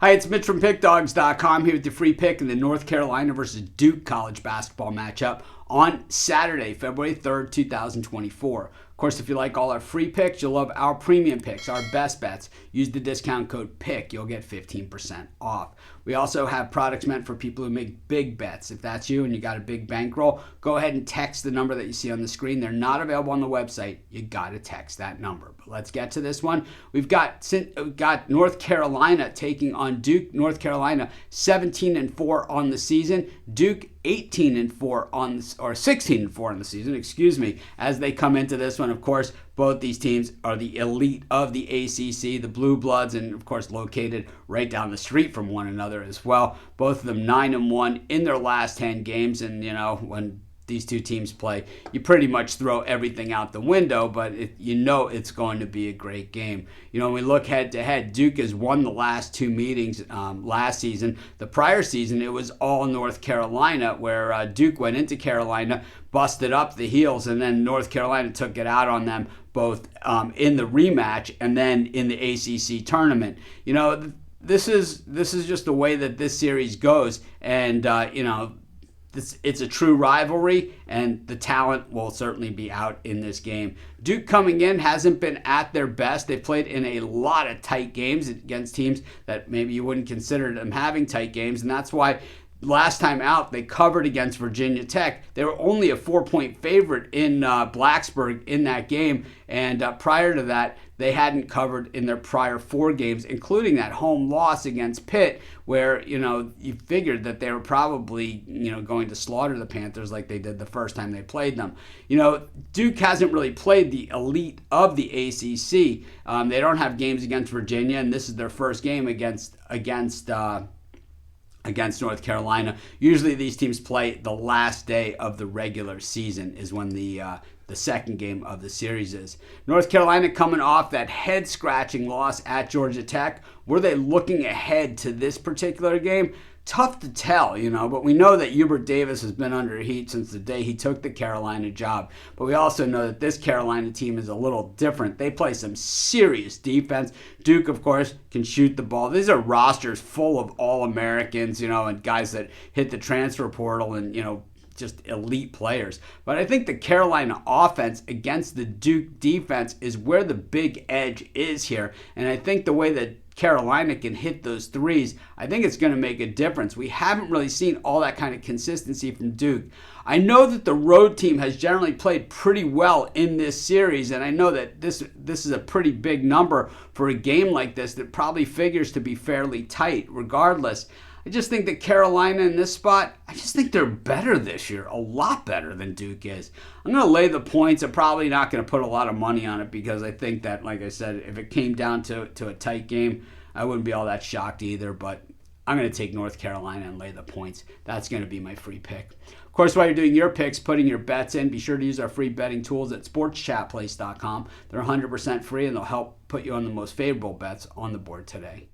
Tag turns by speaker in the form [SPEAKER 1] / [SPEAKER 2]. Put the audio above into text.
[SPEAKER 1] Hi, it's Mitch from Pickdawgz.com here with the free pick in the North Carolina versus Duke college basketball matchup on Saturday, February 3rd, 2024. Of course, if you like all our free picks, you'll love our premium picks, our best bets. Use the discount code PICK. You'll get 15% off. We also have products meant for people who make big bets. If that's you and you got a big bankroll, go ahead and text the number that you see on the screen. They're not available on the website. You got to text that number. But let's get to this one. We've got North Carolina taking on Duke. North Carolina 17-4 on the season. Duke 18-4 on, or 16-4 on the season, as they come into this one. Of course, both these teams are the elite of the ACC, the Blue Bloods, and of course located right down the street from one another as well. Both of them 9-1 in their last 10 games, and when these two teams play, you pretty much throw everything out the window, but it's going to be a great game. When we look head to head, Duke has won the last two meetings last season. The prior season, it was all North Carolina, where Duke went into Carolina, busted up the Heels, and then North Carolina took it out on them both in the rematch and then in the ACC tournament. This is just the way that this series goes, and it's a true rivalry, and the talent will certainly be out in this game. Duke coming in hasn't been at their best. They've played in a lot of tight games against teams that maybe you wouldn't consider them having tight games, and that's why last time out, they covered against Virginia Tech. They were only a 4-point favorite in Blacksburg in that game, and prior to that, they hadn't covered in their prior 4 games, including that home loss against Pitt, where you figured that they were probably going to slaughter the Panthers like they did the first time they played them. Duke hasn't really played the elite of the ACC. They don't have games against Virginia, and this is their first game against North Carolina. Usually these teams play the last day of the regular season is when the second game of the series is. North Carolina coming off that head-scratching loss at Georgia Tech. Were they looking ahead to this particular game? Tough to tell, but we know that Hubert Davis has been under heat since the day he took the Carolina job. But we also know that this Carolina team is a little different. They play some serious defense. Duke, of course, can shoot the ball. These are rosters full of All-Americans, and guys that hit the transfer portal and, just elite players. But I think the Carolina offense against the Duke defense is where the big edge is here. And I think the way that Carolina can hit those threes, I think it's going to make a difference. We haven't really seen all that kind of consistency from Duke. I know that the road team has generally played pretty well in this series, and I know that this is a pretty big number for a game like this that probably figures to be fairly tight regardless. I just think that Carolina in this spot, I just think they're better this year, a lot better than Duke is. I'm going to lay the points. I'm probably not going to put a lot of money on it because I think that, like I said, if it came down to a tight game, I wouldn't be all that shocked either, but I'm going to take North Carolina and lay the points. That's going to be my free pick. Of course, while you're doing your picks, putting your bets in, be sure to use our free betting tools at sportschatplace.com. They're 100% free, and they'll help put you on the most favorable bets on the board today.